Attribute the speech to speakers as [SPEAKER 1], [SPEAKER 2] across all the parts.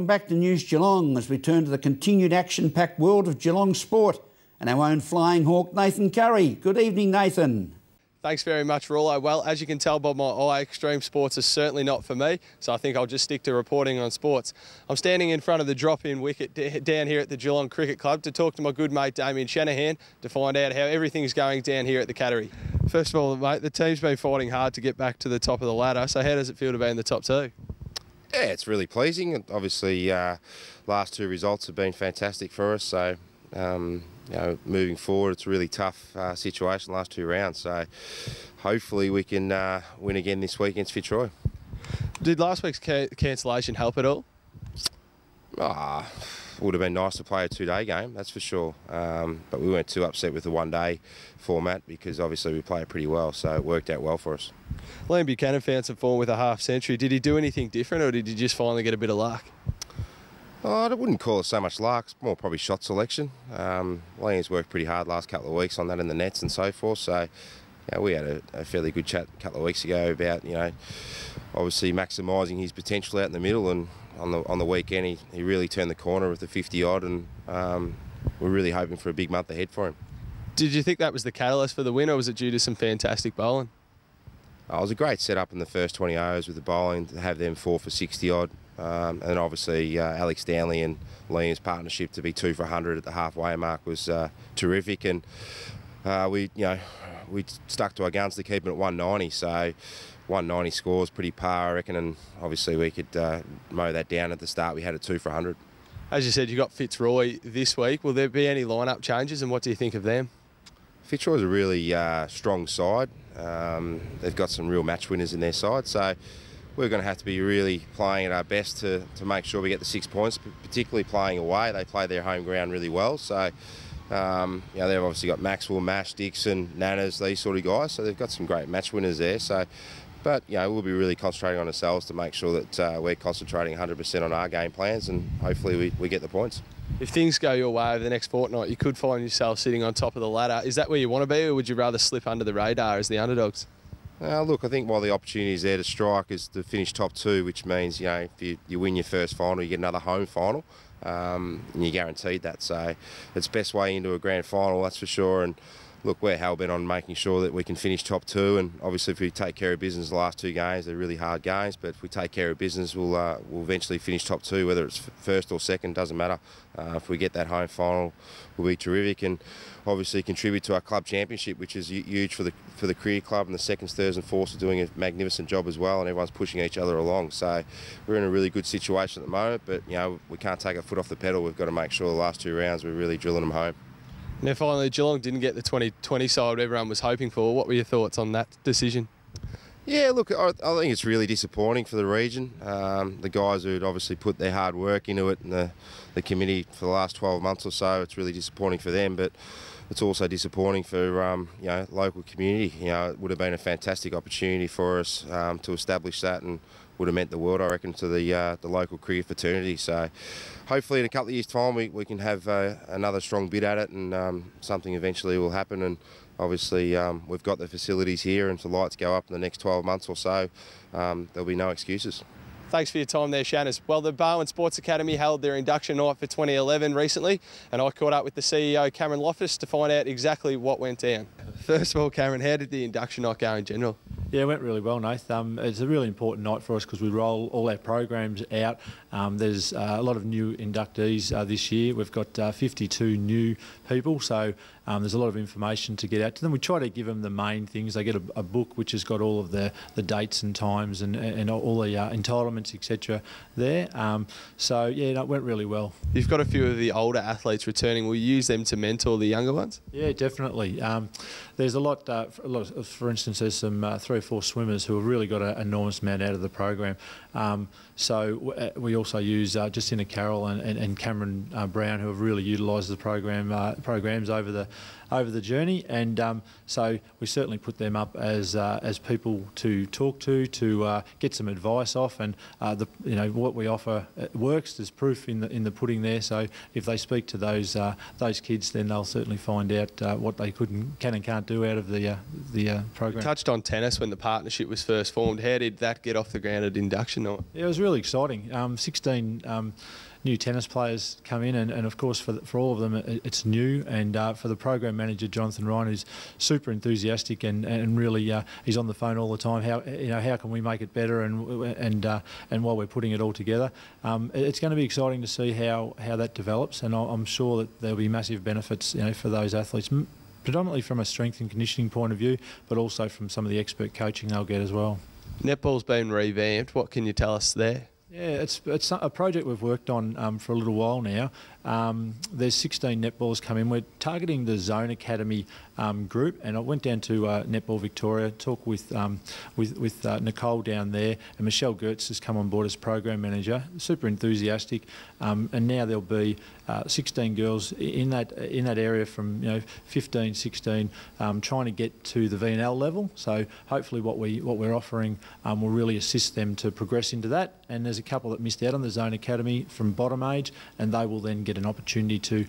[SPEAKER 1] Welcome back to News Geelong as we turn to the continued action-packed world of Geelong sport and our own flying hawk, Nathan Currie. Good evening, Nathan.
[SPEAKER 2] Thanks very much, Rollo. Well, as you can tell by my eye, extreme sports is certainly not for me, so I think I'll just stick to reporting on sports. I'm standing in front of the drop-in wicket down here at the Geelong Cricket Club to talk to my good mate Damia and Shanahan to find out how everything's going down here at the Currie. First of all, mate, the team's been fighting hard to get back to the top of the ladder, so how does it feel to be in the top two?
[SPEAKER 3] Yeah, it's really pleasing. Obviously, last two results have been fantastic for us, so moving forward, it's a really tough situation last two rounds. So hopefully we can win again this week against Pt3.
[SPEAKER 2] Did last week's cancellation help at all?
[SPEAKER 3] Would have been nice to play a two-day game, that's for sure. But we weren't too upset with the one-day format because obviously we play it pretty well, so it worked out well for us.
[SPEAKER 2] Liam Buchanan found some form with a half-century. Did he do anything different, or did he just finally get a bit of luck?
[SPEAKER 3] I wouldn't call it so much luck, it's more probably shot selection. Liam's worked pretty hard last couple of weeks on that in the nets and so forth, so we had a fairly good chat a couple of weeks ago about, obviously maximising his potential out in the middle, and on the weekend he really turned the corner with the 50-odd, and we're really hoping for a big month ahead for him. Did
[SPEAKER 2] you think that was the catalyst for the win, or was it due to some fantastic bowling?
[SPEAKER 3] It was a great setup in the first 20 overs with the bowling, to have them 4 for 60-odd. And obviously Alex Stanley and Liam's partnership to be 2 for 100 at the halfway mark was terrific, and we stuck to our guns to keep it at 190, so 190 scores pretty par, I reckon, and obviously we could mow that down at the start. We had a 2 for 100.
[SPEAKER 2] As you said, you got Fitzroy this week. Will there be any lineup changes, and what do you think of them?
[SPEAKER 3] Fitzroy's a really strong side. They've got some real match winners in their side, so we're going to have to be really playing at our best to make sure we get the 6 points, particularly playing away. They play their home ground really well, so they've obviously got Maxwell, Mash, Dixon, Nanas, these sort of guys, so they've got some great match winners there. But we'll be really concentrating on ourselves to make sure that we're concentrating 100% on our game plans, and hopefully we get the points.
[SPEAKER 2] If things go your way over the next fortnight, you could find yourself sitting on top of the ladder. Is that where you want to be, or would you rather slip under the radar as the underdogs?
[SPEAKER 3] Look, I think while the opportunity is there to strike is to finish top two, which means, if you win your first final, you get another home final, and you're guaranteed that. So it's best way into a grand final, that's for sure. And look, we're hell-bent on making sure that we can finish top two, and obviously if we take care of business the last two games, they're really hard games, but if we take care of business, we'll eventually finish top two, whether it's first or second, doesn't matter. If we get that home final, we'll be terrific, and obviously contribute to our club championship, which is huge for the Currie club, and the seconds, thirds and fourths are doing a magnificent job as well, and everyone's pushing each other along. So we're in a really good situation at the moment, but we can't take our foot off the pedal. We've got to make sure the last two rounds we're really drilling them home.
[SPEAKER 2] Now finally, Geelong didn't get the 2020 side everyone was hoping for. What were your thoughts on that decision?
[SPEAKER 3] Yeah, look, I think it's really disappointing for the region. The guys who had obviously put their hard work into it, and the committee for the last 12 months or so, it's really disappointing for them, but it's also disappointing for local community. It would have been a fantastic opportunity for us to establish that, and would have meant the world, I reckon, to the local cricket fraternity. So hopefully in a couple of years' time we can have another strong bid at it, and something eventually will happen. And obviously we've got the facilities here, and if the lights go up in the next 12 months or so, there'll be no excuses.
[SPEAKER 2] Thanks for your time there, Shannon. Well, the Barwon Sports Academy held their induction night for 2011 recently, and I caught up with the CEO, Cameron Loftus, to find out exactly what went down. First of all, Cameron, how did the induction night go in general?
[SPEAKER 4] Yeah, it went really well, Nath. It's a really important night for us because we roll all our programs out. There's a lot of new inductees this year. We've got 52 new people, so there's a lot of information to get out to them. We try to give them the main things. They get a book which has got all of the dates and times and all the entitlements, etc. there. So, yeah, it went really well.
[SPEAKER 2] You've got a few of the older athletes returning. Will you use them to mentor the younger ones?
[SPEAKER 4] Yeah, definitely. There's a lot, for instance, there's some 3 or 4 swimmers who have really got an enormous amount out of the program. So we also use Jacinta Carroll and Cameron Brown, who have really utilised the programs over the journey, and so we certainly put them up as people to talk to get some advice off, and what we offer works. There's proof in the pudding there. So if they speak to those kids, then they'll certainly find out what they can and can't do out of the program.
[SPEAKER 2] You touched on tennis when when the partnership was first formed. How did that get off the ground at induction night?
[SPEAKER 4] Yeah, it was really exciting. 16 new tennis players come in, and of course for all of them it's new, and for the program manager Jonathan Ryan, who's super enthusiastic and really he's on the phone all the time. How can we make it better, and while we're putting it all together, it's going to be exciting to see how that develops, and I'm sure that there'll be massive benefits for those athletes. Predominantly from a strength and conditioning point of view, but also from some of the expert coaching they'll get as well.
[SPEAKER 2] Netball's been revamped. What can you tell us there?
[SPEAKER 4] Yeah, it's a project we've worked on for a little while now. There's 16 netballers come in. We're targeting the Zone Academy group, and I went down to Netball Victoria, talked with Nicole down there, and Michelle Gertz has come on board as program manager. Super enthusiastic, and now there'll be 16 girls in that area from 15, 16, trying to get to the VNL level. So hopefully what we're offering will really assist them to progress into that. And there's a couple that missed out on the Zone Academy from bottom age, and they will then get an opportunity to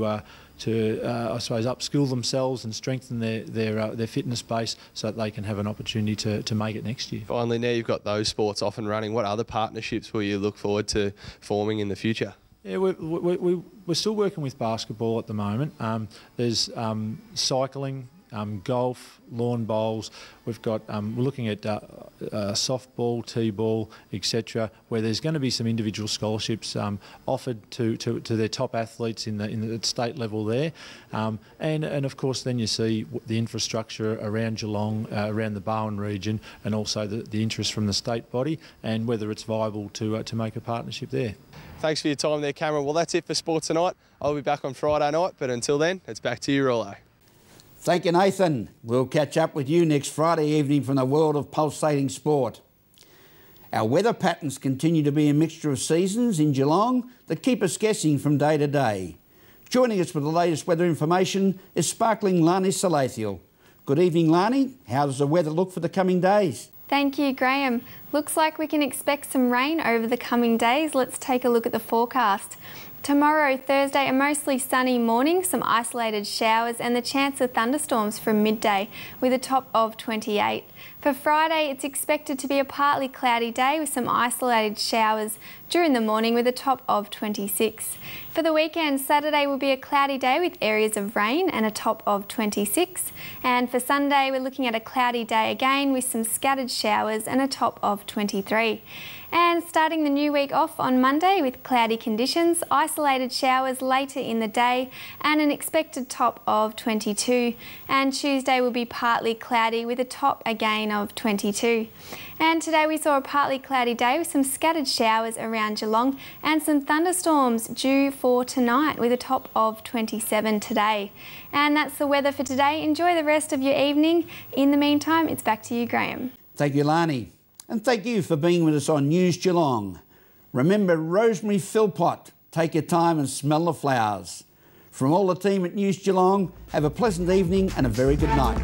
[SPEAKER 4] I suppose upskill themselves and strengthen their fitness base so that they can have an opportunity to make it next year.
[SPEAKER 2] Finally, now you've got those sports off and running, what other partnerships will you look forward to forming in the future?
[SPEAKER 4] Yeah, we're still working with basketball at the moment. There's cycling, golf, lawn bowls. We've got we're looking at softball, t-ball, etc., where there's going to be some individual scholarships offered to their top athletes in the state level there, and of course then you see the infrastructure around Geelong, around the Barwon region, and also the interest from the state body, and whether it's viable to make a partnership there.
[SPEAKER 2] Thanks for your time there, Cameron. Well, that's it for sport tonight. I'll be back on Friday night, but until then, it's back to you, Rollo.
[SPEAKER 1] Thank you, Nathan. We'll catch up with you next Friday evening from the world of pulsating sport. Our weather patterns continue to be a mixture of seasons in Geelong that keep us guessing from day to day. Joining us with the latest weather information is sparkling Lani Salathiel. Good evening, Lani. How does the weather look for the coming days?
[SPEAKER 5] Thank you, Graham. Looks like we can expect some rain over the coming days. Let's take a look at the forecast. Tomorrow, Thursday, a mostly sunny morning, some isolated showers and the chance of thunderstorms from midday with a top of 28. For Friday, it's expected to be a partly cloudy day with some isolated showers during the morning with a top of 26. For the weekend, Saturday will be a cloudy day with areas of rain and a top of 26. And for Sunday, we're looking at a cloudy day again with some scattered showers and a top of 23. And starting the new week off on Monday with cloudy conditions, isolated showers later in the day and an expected top of 22. And Tuesday will be partly cloudy with a top again of 22. And today we saw a partly cloudy day with some scattered showers around Geelong and some thunderstorms due for tonight with a top of 27 today. And that's the weather for today. Enjoy the rest of your evening. In the meantime, it's back to you, Graham.
[SPEAKER 1] Thank you, Lani. And thank you for being with us on News Geelong. Remember Rosemary Philpott, take your time and smell the flowers. From all the team at News Geelong, have a pleasant evening and a very good night.